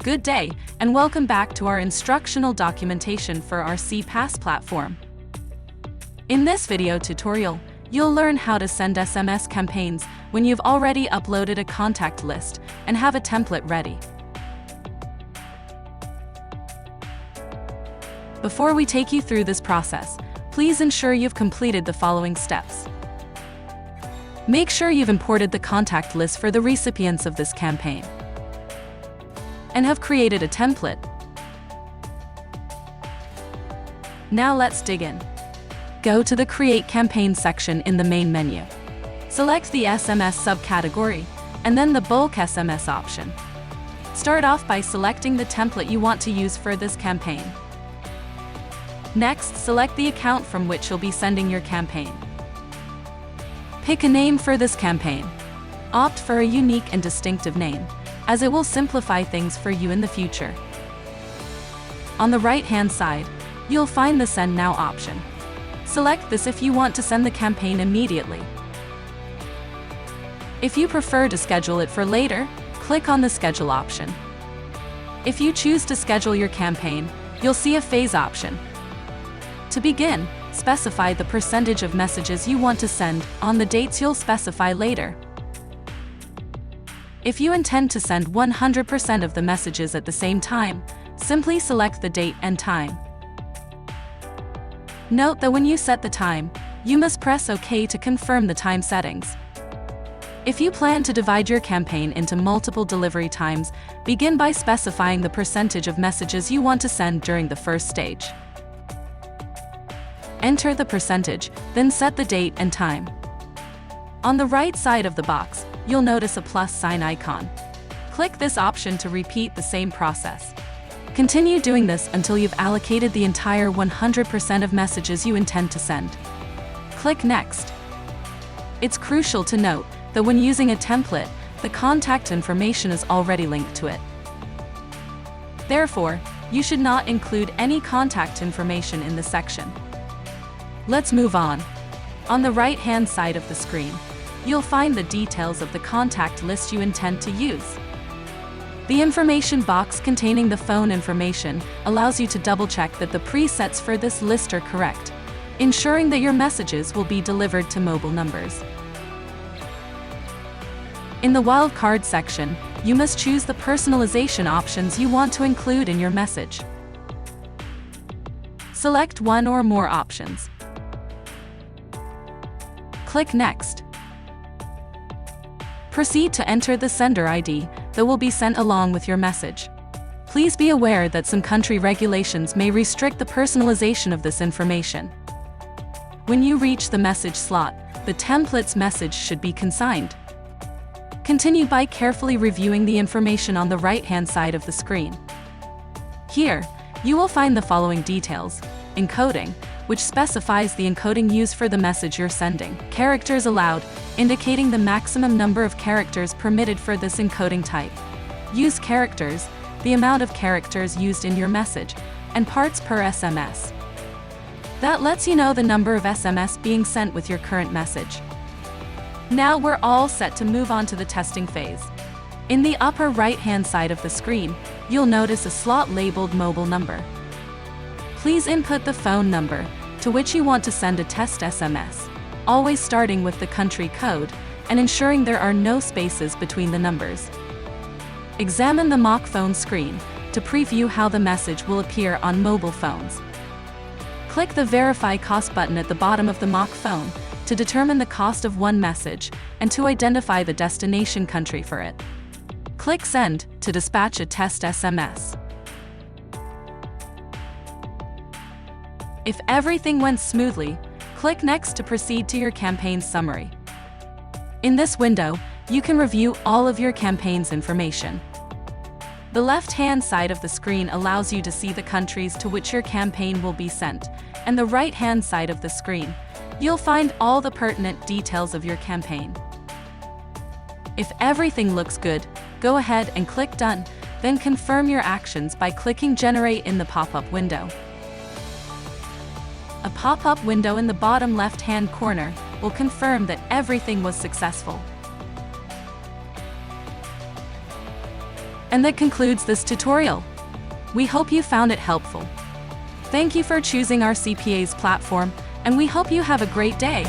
Good day, and welcome back to our instructional documentation for our CPaaS platform. In this video tutorial, you'll learn how to send SMS campaigns when you've already uploaded a contact list and have a template ready. Before we take you through this process, please ensure you've completed the following steps. Make sure you've imported the contact list for the recipients of this campaign and have created a template. Now let's dig in. Go to the Create Campaign section in the main menu. Select the SMS subcategory and then the bulk SMS option. Start off by selecting the template you want to use for this campaign. Next, select the account from which you'll be sending your campaign. Pick a name for this campaign. Opt for a unique and distinctive name, as it will simplify things for you in the future. On the right-hand side, you'll find the Send Now option. Select this if you want to send the campaign immediately. If you prefer to schedule it for later, click on the Schedule option. If you choose to schedule your campaign, you'll see a phase option. To begin, specify the percentage of messages you want to send on the dates you'll specify later. If you intend to send 100% of the messages at the same time, simply select the date and time. Note that when you set the time, you must press OK to confirm the time settings. If you plan to divide your campaign into multiple delivery times, begin by specifying the percentage of messages you want to send during the first stage. Enter the percentage, then set the date and time. On the right side of the box, you'll notice a plus sign icon. Click this option to repeat the same process. Continue doing this until you've allocated the entire 100% of messages you intend to send. Click Next. It's crucial to note that when using a template, the contact information is already linked to it. Therefore, you should not include any contact information in this section. Let's move on. On the right-hand side of the screen, you'll find the details of the contact list you intend to use. The information box containing the phone information allows you to double-check that the presets for this list are correct, ensuring that your messages will be delivered to mobile numbers. In the wildcard section, you must choose the personalization options you want to include in your message. Select one or more options. Click Next. Proceed to enter the sender ID that will be sent along with your message. Please be aware that some country regulations may restrict the personalization of this information. When you reach the message slot, the template's message should be consigned. Continue by carefully reviewing the information on the right-hand side of the screen. Here, you will find the following details: encoding, which specifies the encoding used for the message you're sending; characters allowed, indicating the maximum number of characters permitted for this encoding type; use characters, the amount of characters used in your message; and parts per SMS. That lets you know the number of SMS being sent with your current message. Now we're all set to move on to the testing phase. In the upper right-hand side of the screen, you'll notice a slot labeled Mobile Number. Please input the phone number to which you want to send a test SMS, always starting with the country code and ensuring there are no spaces between the numbers. Examine the mock phone screen to preview how the message will appear on mobile phones. Click the Verify Cost button at the bottom of the mock phone to determine the cost of one message and to identify the destination country for it. Click Send to dispatch a test SMS. If everything went smoothly, click Next to proceed to your campaign summary. In this window, you can review all of your campaign's information. The left-hand side of the screen allows you to see the countries to which your campaign will be sent, and the right-hand side of the screen, you'll find all the pertinent details of your campaign. If everything looks good, go ahead and click Done, then confirm your actions by clicking Generate in the pop-up window. A pop-up window in the bottom left-hand corner will confirm that everything was successful. And that concludes this tutorial. We hope you found it helpful. Thank you for choosing our CPA's platform, and we hope you have a great day.